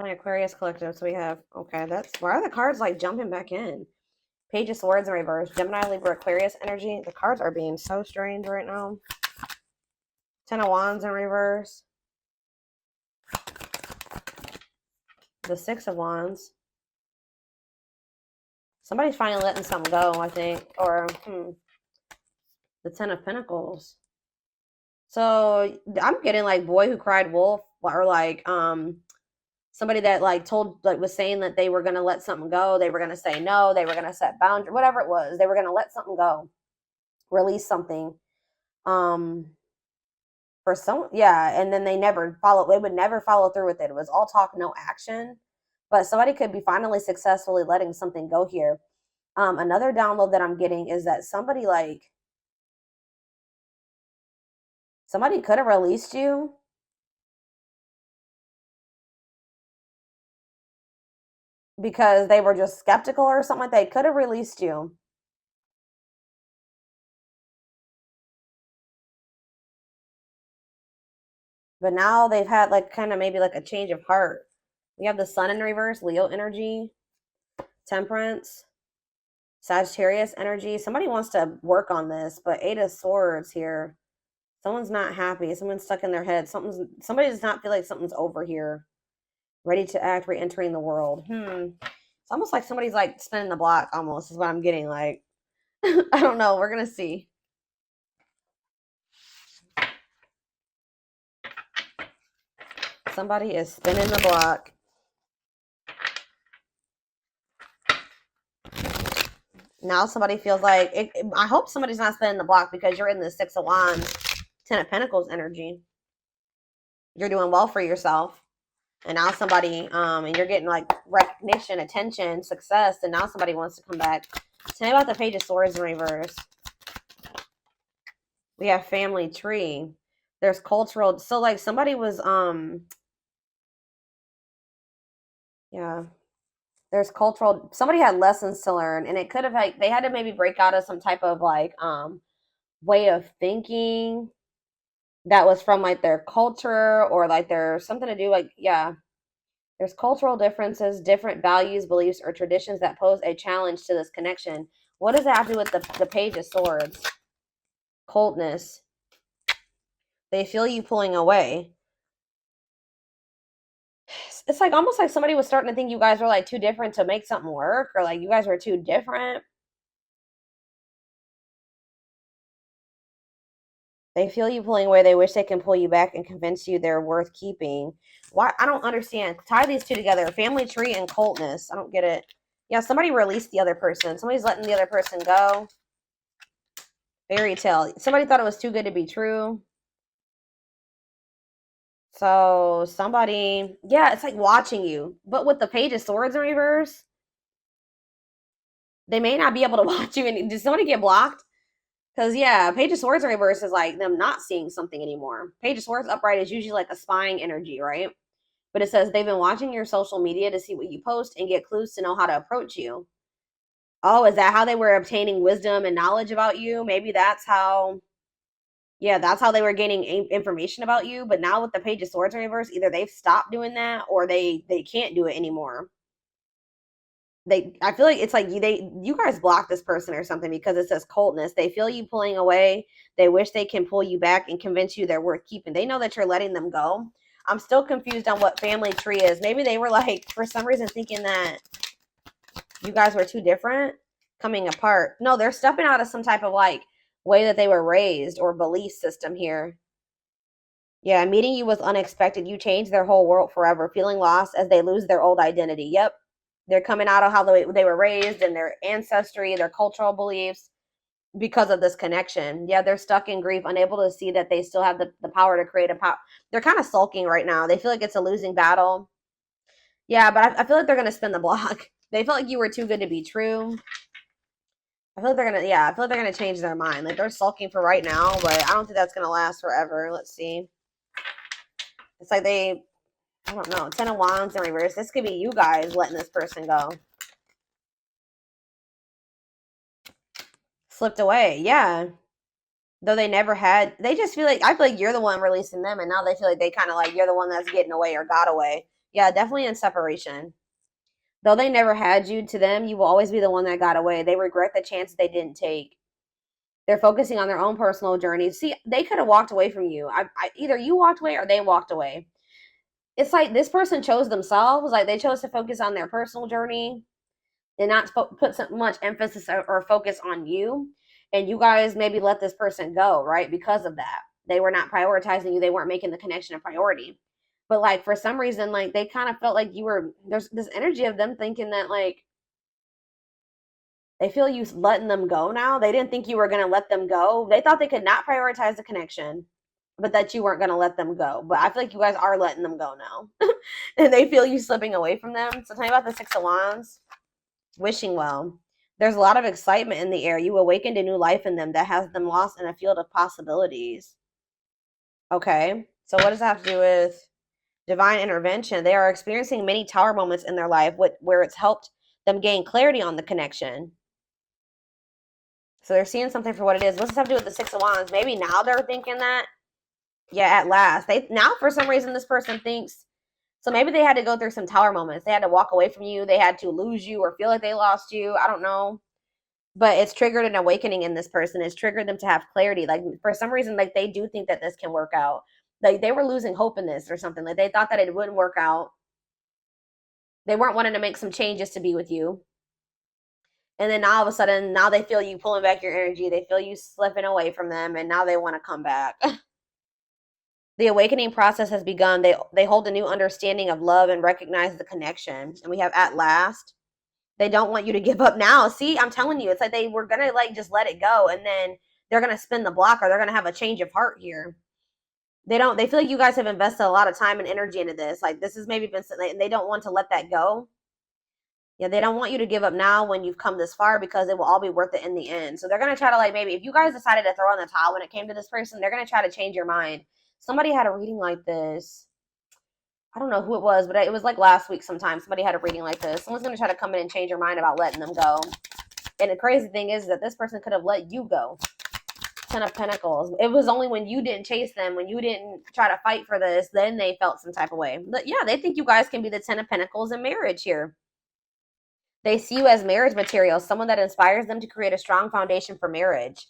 My Aquarius collective. So we have, okay, that's, why are the cards like jumping back in? Page of Swords in reverse. Gemini, Libra, Aquarius energy. The cards are being so strange right now. Ten of Wands in reverse. The Six of Wands. Somebody's finally letting something go, I think. Or, the Ten of Pentacles. So I'm getting like Boy Who Cried Wolf, or like somebody that like was saying that they were gonna let something go, they were gonna say no, they were gonna set boundaries, whatever it was, they were gonna let something go, release something. For some, yeah, and then they would never follow through with it. It was all talk, no action. But somebody could be finally successfully letting something go here. Another download that I'm getting is that somebody could have released you because they were just skeptical or something like that. They could have released you. But now they've had like kind of maybe like a change of heart. We have the Sun in reverse, Leo energy, Temperance, Sagittarius energy. Somebody wants to work on this, but Eight of Swords here. Someone's not happy. Someone's stuck in their head. Somebody does not feel like something's over here. Ready to act, re-entering the world. It's almost like somebody's like spinning the block almost is what I'm getting like. I don't know. We're going to see. Somebody is spinning the block. Now somebody feels like, I hope somebody's not spinning the block because you're in the Six of Wands, Ten of Pentacles energy. You're doing well for yourself. And now somebody, and you're getting like recognition, attention, success, and now somebody wants to come back. Tell me about the Page of Swords in reverse. We have family tree. There's cultural, so like somebody was, yeah. There's cultural, somebody had lessons to learn, and it could have like, they had to maybe break out of some type of like, way of thinking that was from like their culture, or like there's something to do like, yeah. There's cultural differences, different values, beliefs, or traditions that pose a challenge to this connection. What does that have to do with the Page of Swords? Coldness. They feel you pulling away. It's like almost like somebody was starting to think you guys were like too different to make something work, or like you guys were too different. They feel you pulling away. They wish they can pull you back and convince you they're worth keeping. Why? I don't understand. Tie these two together. Family tree and coldness. I don't get it. Yeah, somebody released the other person. Somebody's letting the other person go. Fairy tale. Somebody thought it was too good to be true. So somebody, yeah, it's like watching you. But with the Page of Swords in reverse, they may not be able to watch you. And did somebody get blocked? Because, yeah, Page of Swords in reverse is like them not seeing something anymore. Page of Swords upright is usually like a spying energy, right? But it says they've been watching your social media to see what you post and get clues to know how to approach you. Oh, is that how they were obtaining wisdom and knowledge about you? Maybe that's how, yeah, that's how they were gaining information about you. But now with the Page of Swords in reverse, either they've stopped doing that or they can't do it anymore. I feel like it's like you guys blocked this person or something because it says coldness. They feel you pulling away. They wish they can pull you back and convince you they're worth keeping. They know that you're letting them go. I'm still confused on what family tree is. Maybe they were like, for some reason, thinking that you guys were too different, coming apart. No, they're stepping out of some type of like way that they were raised or belief system here. Yeah, meeting you was unexpected. You changed their whole world forever, feeling lost as they lose their old identity. Yep. They're coming out of how they were raised and their ancestry, their cultural beliefs because of this connection. Yeah, they're stuck in grief, unable to see that they still have the power to create a power. They're kind of sulking right now. They feel like it's a losing battle. Yeah, but I feel like they're going to spin the block. They felt like you were too good to be true. I feel like they're going to, yeah, I feel like they're going to change their mind. Like they're sulking for right now, but I don't think that's going to last forever. Let's see. It's like I don't know, Ten of Wands in reverse. This could be you guys letting this person go. Slipped away, yeah. Though they never had, they just feel like, I feel like you're the one releasing them, and now they feel like they kind of like you're the one that's getting away or got away. Yeah, definitely in separation. Though they never had you, to them, you will always be the one that got away. They regret the chance they didn't take. They're focusing on their own personal journeys. See, they could have walked away from you. Either you walked away or they walked away. It's like this person chose themselves. Like they chose to focus on their personal journey and not put so much emphasis or focus on you. And you guys maybe let this person go, right? Because of that. They were not prioritizing you. They weren't making the connection a priority. But like for some reason, like they kind of felt like you were, there's this energy of them thinking that like they feel you letting them go now. They didn't think you were going to let them go. They thought they could not prioritize the connection, but that you weren't going to let them go. But I feel like you guys are letting them go now. And they feel you slipping away from them. So tell me about the Six of Wands. Wishing well. There's a lot of excitement in the air. You awakened a new life in them that has them lost in a field of possibilities. Okay. So what does that have to do with divine intervention? They are experiencing many tower moments in their life where it's helped them gain clarity on the connection. So they're seeing something for what it is. What's this have to do with the Six of Wands? Maybe now they're thinking that, yeah, at last. Now for some reason this person thinks, so maybe they had to go through some tower moments. They had to walk away from you. They had to lose you or feel like they lost you. I don't know. But it's triggered an awakening in this person. It's triggered them to have clarity. Like for some reason, like they do think that this can work out. Like they were losing hope in this or something. Like they thought that it wouldn't work out. They weren't wanting to make some changes to be with you. And then all of a sudden, now they feel you pulling back your energy. They feel you slipping away from them, and now they want to come back. The awakening process has begun. They hold a new understanding of love and recognize the connection. And we have at last. They don't want you to give up now. See, I'm telling you, it's like they were gonna like just let it go, and then they're gonna spin the block, or they're gonna have a change of heart here. They feel like you guys have invested a lot of time and energy into this. Like this has maybe been, and they don't want to let that go. Yeah, they don't want you to give up now when you've come this far, because it will all be worth it in the end. So they're going to try to, like, maybe if you guys decided to throw in the towel when it came to this person, they're going to try to change your mind. Somebody had a reading like this. I don't know who it was, but it was like last week sometime. Somebody had a reading like this. Someone's going to try to come in and change your mind about letting them go. And the crazy thing is that this person could have let you go. Ten of Pentacles. It was only when you didn't chase them, when you didn't try to fight for this, then they felt some type of way. But yeah, they think you guys can be the Ten of Pentacles in marriage here. They see you as marriage material, someone that inspires them to create a strong foundation for marriage.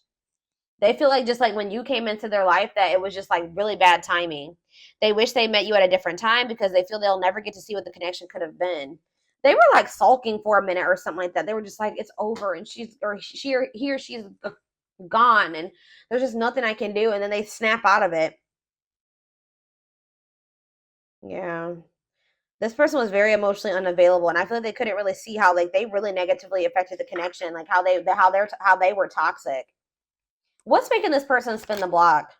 They feel like just like when you came into their life that it was just like really bad timing. They wish they met you at a different time because they feel they'll never get to see what the connection could have been. They were like sulking for a minute or something like that. They were just like, it's over, and she's gone, and there's just nothing I can do. And then they snap out of it. Yeah. This person was very emotionally unavailable, and I feel like they couldn't really see how like they really negatively affected the connection, like how they were toxic. What's making this person spin the block?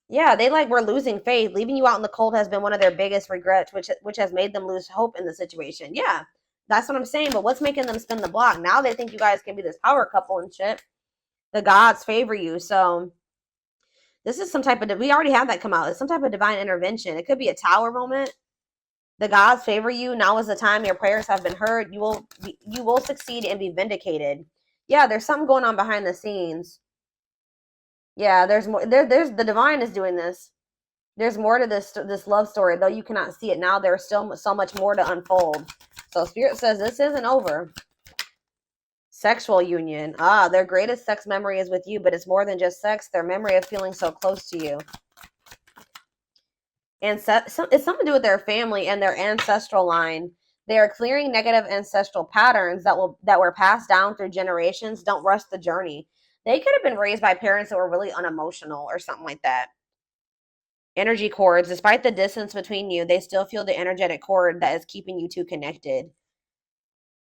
Yeah, they like were losing faith. Leaving you out in the cold has been one of their biggest regrets, which has made them lose hope in the situation. Yeah, that's what I'm saying. But what's making them spin the block? Now they think you guys can be this power couple and shit. The gods favor you, so this is some type of, we already had that come out. It's some type of divine intervention. It could be a tower moment. The gods favor you. Now is the time your prayers have been heard. You will succeed and be vindicated. Yeah, there's something going on behind the scenes. Yeah, there's more. There's the divine is doing this. There's more to this love story, though you cannot see it now. There's still so much more to unfold. So Spirit says this isn't over. Sexual union. Their greatest sex memory is with you, but it's more than just sex. Their memory of feeling so close to you. And it's something to do with their family and their ancestral line. They are clearing negative ancestral patterns that were passed down through generations. Don't rush the journey. They could have been raised by parents that were really unemotional or something like that. Energy cords. Despite the distance between you, they still feel the energetic cord that is keeping you two connected.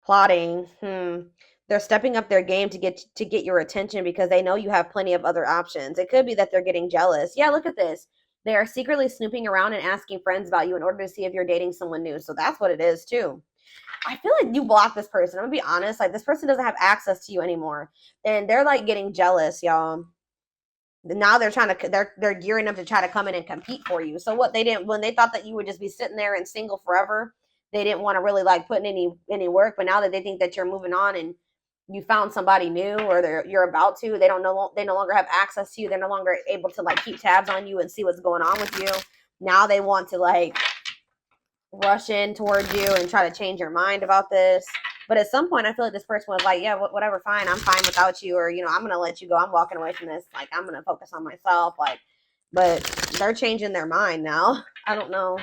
Plotting. They're stepping up their game to get your attention because they know you have plenty of other options. It could be that they're getting jealous. Yeah, look at this. They are secretly snooping around and asking friends about you in order to see if you're dating someone new. So that's what it is too. I feel like you blocked this person. I'm gonna be honest. Like this person doesn't have access to you anymore, and they're like getting jealous, y'all. Now they're gearing up to try to come in and compete for you. So what they didn't, when they thought that you would just be sitting there and single forever, they didn't want to really like put in any work. But now that they think that you're moving on and you found somebody new, or you're about to, they no longer have access to you. They're no longer able to like keep tabs on you and see what's going on with you. Now they want to like rush in towards you and try to change your mind about this. But at some point, I feel like this person was like, yeah, whatever, fine. I'm fine without you. Or, I'm going to let you go. I'm walking away from this. Like, I'm going to focus on myself. Like, but they're changing their mind now. I don't know.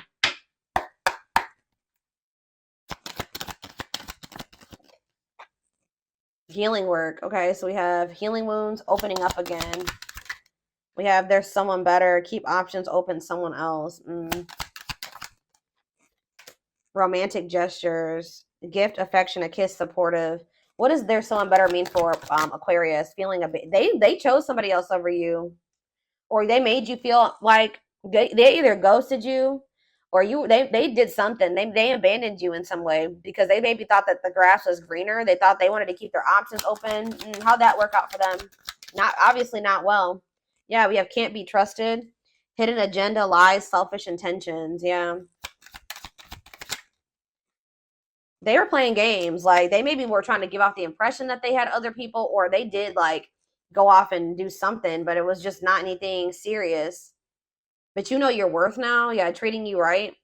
Healing work. Okay, so we have healing wounds, opening up again. We have there's someone better. Keep options open, someone else. Romantic gestures. Gift, affection, a kiss, supportive. What does there's someone better mean for Aquarius? Feeling a bit. They chose somebody else over you, or they made you feel like they either ghosted you, or they did something. They abandoned you in some way because they maybe thought that the grass was greener. They thought they wanted to keep their options open. How'd that work out for them? Not obviously not well. Yeah, we have can't be trusted, hidden agenda, lies, selfish intentions. Yeah. They were playing games. Like they maybe were trying to give off the impression that they had other people, or they did like go off and do something, but it was just not anything serious. But you know your worth now. Yeah, treating you right.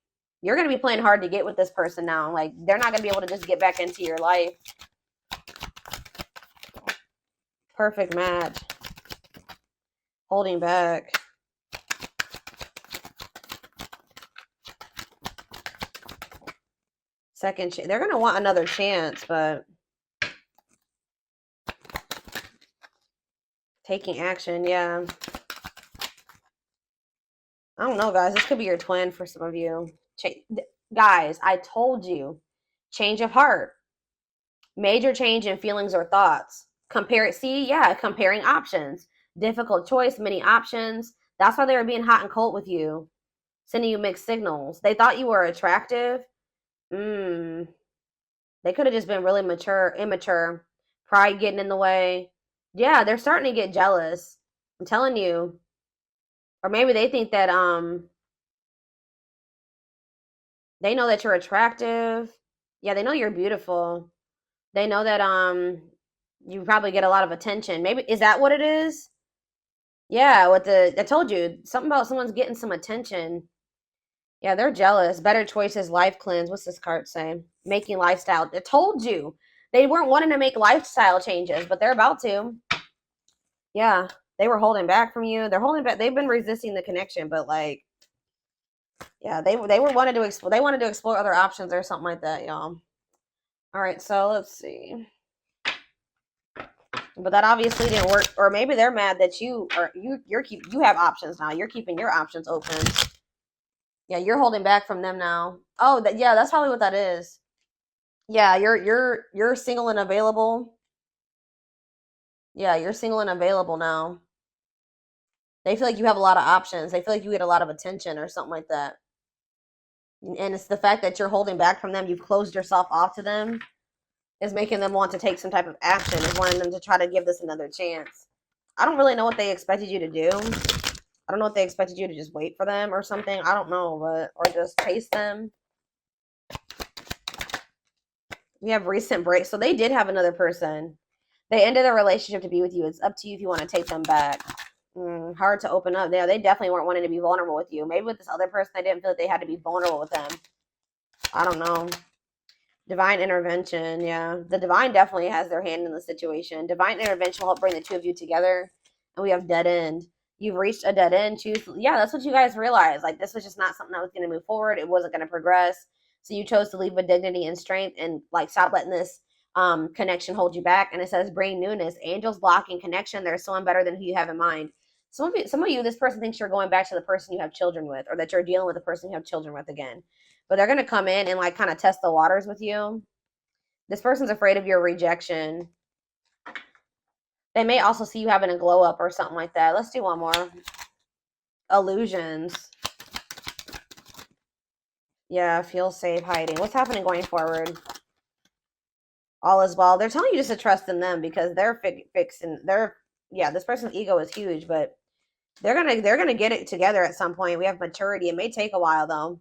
You're going to be playing hard to get with this person now. Like they're not going to be able to just get back into your life. Perfect match. Holding back. Second chance. They're going to want another chance, but taking action, yeah. I don't know, guys. This could be your twin for some of you. Guys, I told you. Change of heart. Major change in feelings or thoughts. Comparing options. Difficult choice, many options. That's why they were being hot and cold with you. Sending you mixed signals. They thought you were attractive. They could have just been really immature. Pride getting in the way. Yeah, they're starting to get jealous. I'm telling you. Or maybe they think that they know that you're attractive. Yeah, they know you're beautiful. They know that you probably get a lot of attention. Maybe is that what it is? Yeah, I told you something about someone's getting some attention. Yeah, they're jealous. Better choices, life cleanse. What's this card say? Making lifestyle. I told you. They weren't wanting to make lifestyle changes, but they're about to. Yeah, they were holding back from you. They're holding back. They've been resisting the connection, but like, yeah, they were wanted to explore. They wanted to explore other options or something like that, y'all. All right, so let's see. But that obviously didn't work. Or maybe they're mad that you have options now. You're keeping your options open. Yeah, you're holding back from them now. Oh, that's probably what that is. Yeah, you're single and available. Yeah, you're single and available now. They feel like you have a lot of options. They feel like you get a lot of attention or something like that. And it's the fact that you're holding back from them. You've closed yourself off to them. Is making them want to take some type of action. Is wanting them to try to give this another chance. I don't really know what they expected you to do. I don't know if they expected you to just wait for them or something. I don't know, or just chase them. We have recent breaks. So they did have another person. They ended their relationship to be with you. It's up to you if you want to take them back. Hard to open up. Yeah, they definitely weren't wanting to be vulnerable with you. Maybe with this other person, they didn't feel like they had to be vulnerable with them. I don't know. Divine intervention. Yeah, the divine definitely has their hand in the situation. Divine intervention will help bring the two of you together. And we have dead end. You've reached a dead end. Yeah, that's what you guys realized. Like, this was just not something that was going to move forward. It wasn't going to progress. So you chose to leave with dignity and strength and like stop letting this connection hold you back. And it says bring newness. Angels blocking connection. There's someone better than who you have in mind. Some of you, this person thinks you're going back to the person you have children with, or that you're dealing with the person you have children with again. But they're going to come in and like kind of test the waters with you. This person's afraid of your rejection. They may also see you having a glow up or something like that. Let's do one more. Illusions. Yeah, feel safe hiding. What's happening going forward? All is well. They're telling you just to trust in them because they're fixing. This person's ego is huge, but they're gonna get it together at some point. We have maturity. It may take a while though.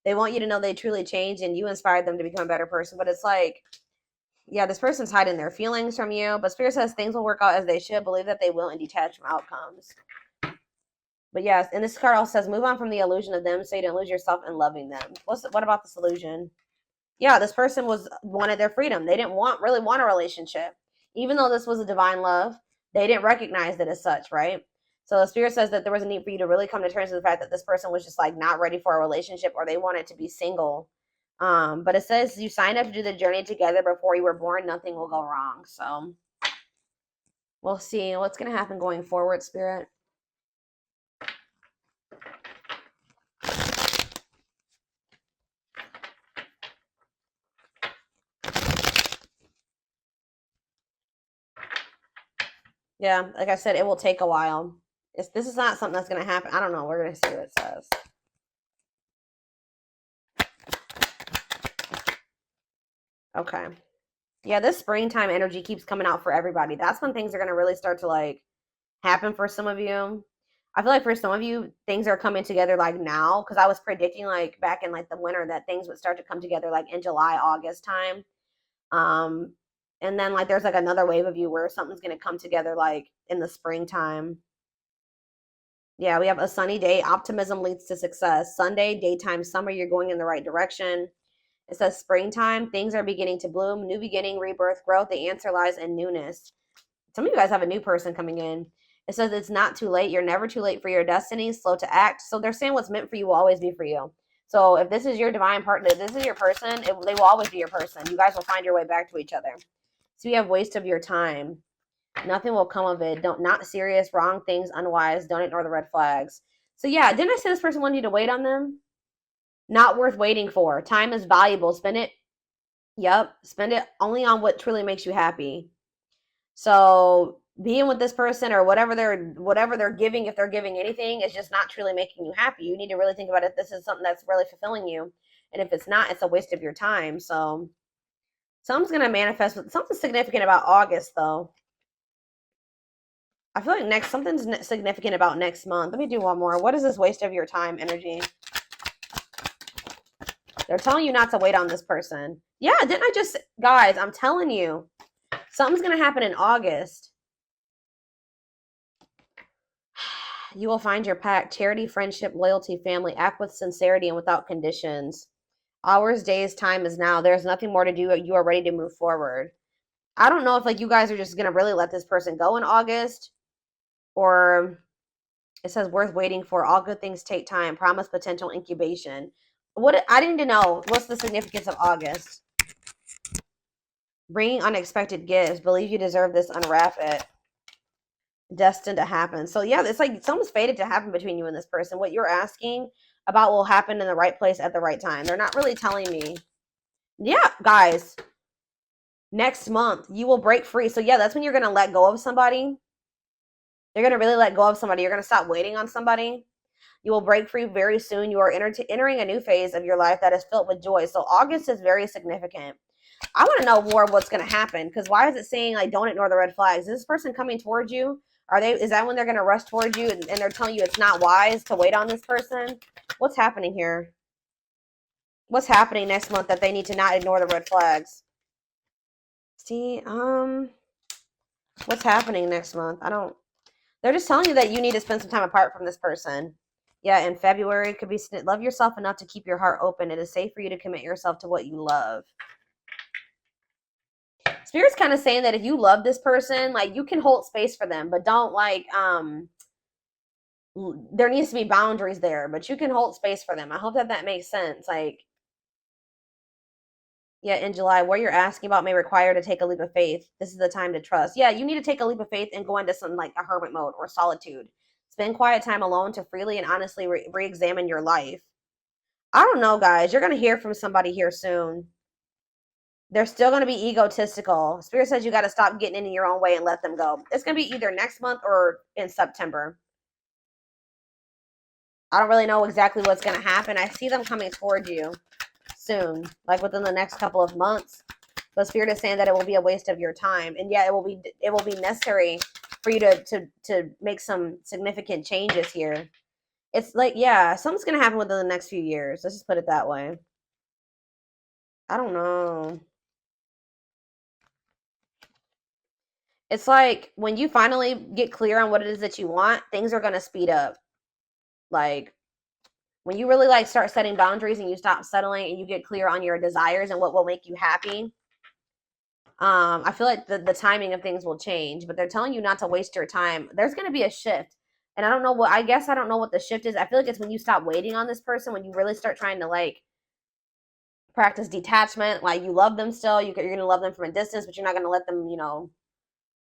They want you to know they truly changed and you inspired them to become a better person. But it's like, yeah, this person's hiding their feelings from you. But Spirit says things will work out as they should. Believe that they will and detach from outcomes. But yes, and this card also says, move on from the illusion of them so you don't lose yourself in loving them. What about this illusion? Yeah, this person wanted their freedom. They didn't really want a relationship. Even though this was a divine love, they didn't recognize it as such, right? So the spirit says that there was a need for you to really come to terms with the fact that this person was just like not ready for a relationship, or they wanted to be single. But it says you signed up to do the journey together before you were born. Nothing will go wrong. So we'll see what's going to happen going forward, spirit. Yeah, like I said, it will take a while. This is not something that's going to happen. I don't know. We're going to see what it says. Okay. Yeah, this springtime energy keeps coming out for everybody. That's when things are going to really start to like happen for some of you. I feel like for some of you, things are coming together like now, because I was predicting like back in like the winter that things would start to come together like in July, August time. Um, and then like there's like another wave of you where something's going to come together like in the springtime. Yeah, we have a sunny day. Optimism leads to success. Sunday, daytime, summer, you're going in the right direction. It says springtime, things are beginning to bloom, new beginning, rebirth, growth. The answer lies in newness. Some of you guys have a new person coming in. It says it's not too late. You're never too late for your destiny. Slow to act. So they're saying what's meant for you will always be for you. So if this is your divine partner, this is your person, they will always be your person. You guys will find your way back to each other. So you have waste of your time. Nothing will come of it. Not serious, wrong things, unwise. Don't ignore the red flags. So yeah, didn't I say this person wanted you to wait on them? Not worth waiting for. Time is valuable. Spend it. Yep. Spend it only on what truly makes you happy. So being with this person or whatever they're giving, if they're giving anything, is just not truly making you happy. You need to really think about if this is something that's really fulfilling you. And if it's not, it's a waste of your time. So something's going to manifest with something significant about August, though. I feel like something's significant about next month. Let me do one more. What is this waste of your time energy? They're telling you not to wait on this person. Yeah, didn't I just, guys, I'm telling you, something's going to happen in August. You will find your pact. Charity, friendship, loyalty, family. Act with sincerity and without conditions. Hours, days, time is now. There's nothing more to do. You are ready to move forward. I don't know if like you guys are just going to really let this person go in August, or it says worth waiting for. All good things take time. Promise potential incubation. What I need to know, what's the significance of August? Bringing unexpected gifts. Believe you deserve this. Unwrap it. Destined to happen. So yeah, it's like something's fated to happen between you and this person. What you're asking about will happen in the right place at the right time. They're not really telling me. Yeah, guys. Next month, you will break free. So yeah, that's when you're going to let go of somebody. You're going to really let go of somebody. You're going to stop waiting on somebody. You will break free very soon. You are entering a new phase of your life that is filled with joy. So August is very significant. I want to know more of what's going to happen, because why is it saying like don't ignore the red flags? Is this person coming towards you? Is that when they're going to rush towards you and they're telling you it's not wise to wait on this person? What's happening here? What's happening next month that they need to not ignore the red flags? See, what's happening next month? They're just telling you that you need to spend some time apart from this person. Yeah, in February, it could be love yourself enough to keep your heart open. It is safe for you to commit yourself to what you love. Spirit's kind of saying that if you love this person, like you can hold space for them, but don't like, there needs to be boundaries there, but you can hold space for them. I hope that makes sense. Like, yeah, in July, what you're asking about may require to take a leap of faith. This is the time to trust. Yeah, you need to take a leap of faith and go into some like a hermit mode or solitude. Spend quiet time alone to freely and honestly re-examine your life. I don't know, guys. You're going to hear from somebody here soon. They're still going to be egotistical. Spirit says you got to stop getting in your own way and let them go. It's going to be either next month or in September. I don't really know exactly what's going to happen. I see them coming towards you soon, like within the next couple of months. But Spirit is saying that it will be a waste of your time. And yeah, it will be necessary for you to make some significant changes here. It's like, yeah, something's going to happen within the next few years. Let's just put it that way. I don't know. It's like when you finally get clear on what it is that you want, things are going to speed up. Like, when you really like start setting boundaries and you stop settling and you get clear on your desires and what will make you happy, I feel like the timing of things will change, but they're telling you not to waste your time. There's going to be a shift. And I don't know what, I guess I don't know what the shift is. I feel like it's when you stop waiting on this person, when you really start trying to like practice detachment. Like, you love them still. You're going to love them from a distance, but you're not going to let them, you know,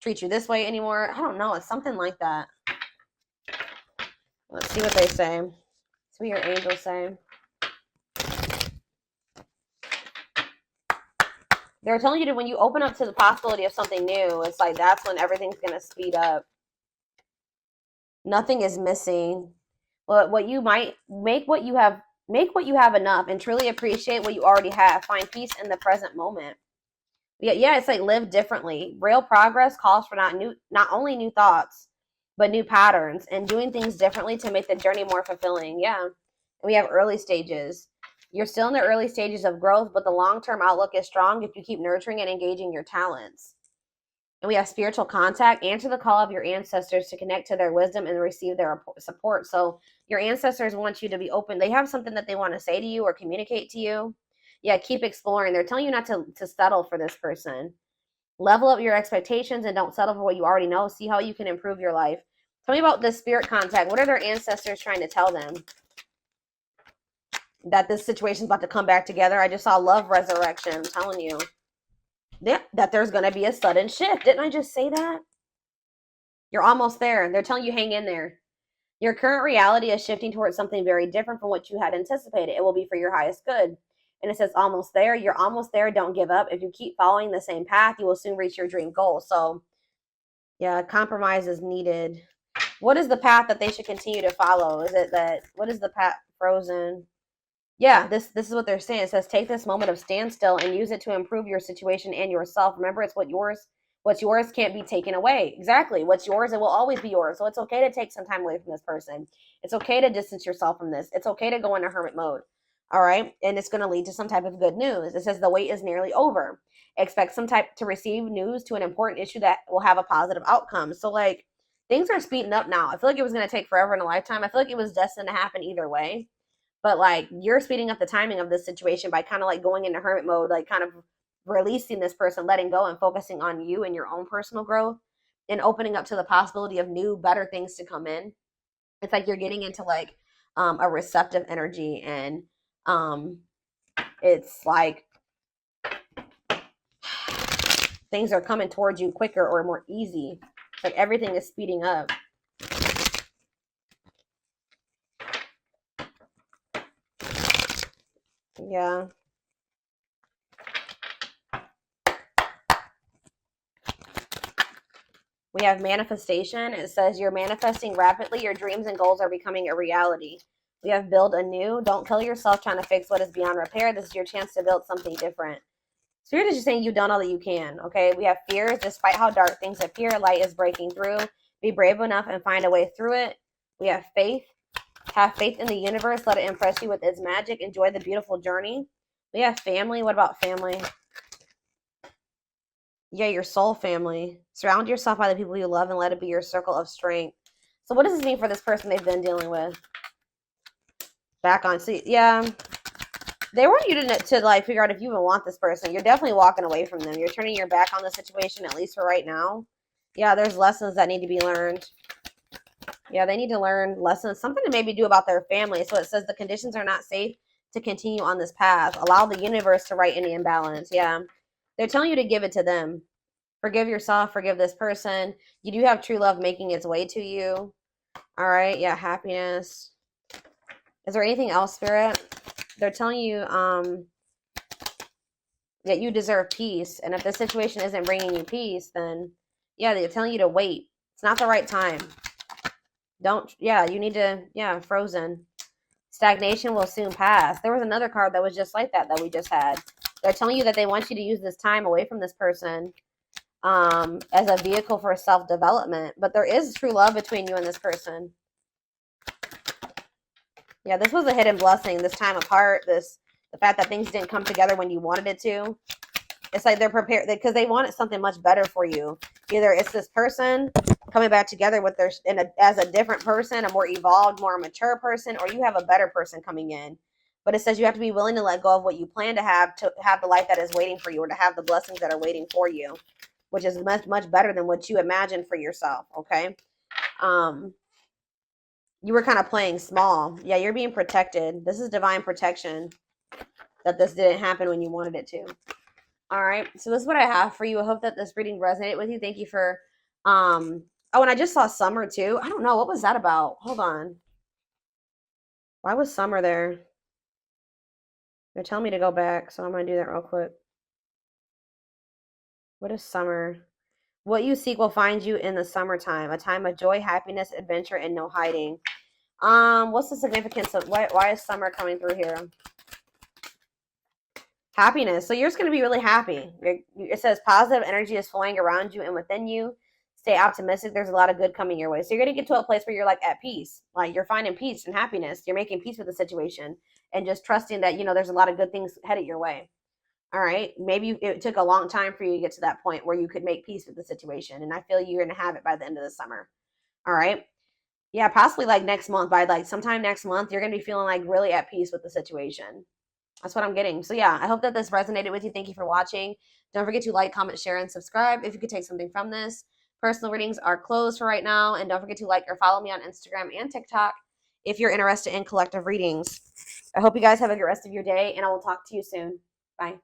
treat you this way anymore. I don't know. It's something like that. Let's see what they say. Let's see what your angels say. They're telling you that when you open up to the possibility of something new, it's like that's when everything's going to speed up. Nothing is missing. Well, what you might make what you have enough and truly appreciate what you already have. Find peace in the present moment. Yeah, it's like live differently. Real progress calls for not only new thoughts, but new patterns and doing things differently to make the journey more fulfilling. Yeah. And we have early stages. You're still in the early stages of growth, but the long-term outlook is strong if you keep nurturing and engaging your talents. And we have spiritual contact. Answer the call of your ancestors to connect to their wisdom and receive their support. So your ancestors want you to be open. They have something that they want to say to you or communicate to you. Yeah, keep exploring. They're telling you not to settle for this person. Level up your expectations and don't settle for what you already know. See how you can improve your life. Tell me about this spirit contact. What are their ancestors trying to tell them? That this situation's about to come back together. I just saw love resurrection. I'm telling you. That there's going to be a sudden shift. Didn't I just say that? You're almost there. They're telling you hang in there. Your current reality is shifting towards something very different from what you had anticipated. It will be for your highest good. And it says almost there. You're almost there. Don't give up. If you keep following the same path, you will soon reach your dream goal. So, yeah, compromise is needed. What is the path that they should continue to follow? Is it that, what is the path? Frozen. Yeah, this is what they're saying. It says take this moment of standstill and use it to improve your situation and yourself. Remember, it's what's yours can't be taken away. Exactly. What's yours, it will always be yours. So it's okay to take some time away from this person. It's okay to distance yourself from this. It's okay to go into hermit mode. All right. And it's going to lead to some type of good news. It says the wait is nearly over. Expect some type to receive news to an important issue that will have a positive outcome. So like things are speeding up now. I feel like it was going to take forever in a lifetime. I feel like it was destined to happen either way. But like you're speeding up the timing of this situation by kind of like going into hermit mode, like kind of releasing this person, letting go and focusing on you and your own personal growth and opening up to the possibility of new, better things to come in. It's like you're getting into like a receptive energy and it's like things are coming towards you quicker or more easy. It's like everything is speeding up. Yeah. We have manifestation. It says you're manifesting rapidly. Your dreams and goals are becoming a reality. We have build anew. Don't kill yourself trying to fix what is beyond repair. This is your chance to build something different. Spirit is just saying you've done all that you can. Okay. We have fears. Despite how dark things appear, light is breaking through. Be brave enough and find a way through it. We have faith. Have faith in the universe. Let it impress you with its magic. Enjoy the beautiful journey. We have family. What about family? Yeah, your soul family. Surround yourself by the people you love and let it be your circle of strength. So what does this mean for this person they've been dealing with? Back on. So yeah, they want you to like figure out if you even want this person. You're definitely walking away from them. You're turning your back on the situation, at least for right now. Yeah, there's lessons that need to be learned. Yeah, they need to learn lessons, something to maybe do about their family. So it says the conditions are not safe to continue on this path. Allow the universe to right any imbalance. Yeah, they're telling you to give it to them. Forgive yourself. Forgive this person. You do have true love making its way to you. All right. Yeah, happiness. Is there anything else, Spirit? They're telling you that you deserve peace. And if the situation isn't bringing you peace, then, yeah, they're telling you to wait. It's not the right time. You need to, frozen. Stagnation will soon pass. There was another card that was just like that we just had. They're telling you that they want you to use this time away from this person as a vehicle for self-development. But there is true love between you and this person. Yeah, this was a hidden blessing, this time apart, the fact that things didn't come together when you wanted it to. It's like they're prepared because they wanted something much better for you. Either it's this person coming back together with their as a different person, a more evolved, more mature person, or you have a better person coming in. But it says you have to be willing to let go of what you plan to have the life that is waiting for you, or to have the blessings that are waiting for you, which is much, much better than what you imagined for yourself. Okay. You were kind of playing small. Yeah, you're being protected. This is divine protection that this didn't happen when you wanted it to. All right. So this is what I have for you. I hope that this reading resonated with you. Thank you for oh, and I just saw Summer too. I don't know. What was that about? Hold on. Why was Summer there? They're telling me to go back, so I'm going to do that real quick. What is Summer? What you seek will find you in the summertime, a time of joy, happiness, adventure, and no hiding. What's the significance of why is Summer coming through here? Happiness. So you're just going to be really happy. It says positive energy is flowing around you and within you. Stay optimistic. There's a lot of good coming your way. So you're going to get to a place where you're like at peace. Like you're finding peace and happiness. You're making peace with the situation and just trusting that, there's a lot of good things headed your way. All right. Maybe it took a long time for you to get to that point where you could make peace with the situation. And I feel you're going to have it by the end of the summer. All right. Yeah, possibly like next month. By like sometime next month, you're going to be feeling like really at peace with the situation. That's what I'm getting. So yeah, I hope that this resonated with you. Thank you for watching. Don't forget to like, comment, share, and subscribe if you could take something from this. Personal readings are closed for right now. And don't forget to like or follow me on Instagram and TikTok if you're interested in collective readings. I hope you guys have a good rest of your day, and I will talk to you soon. Bye.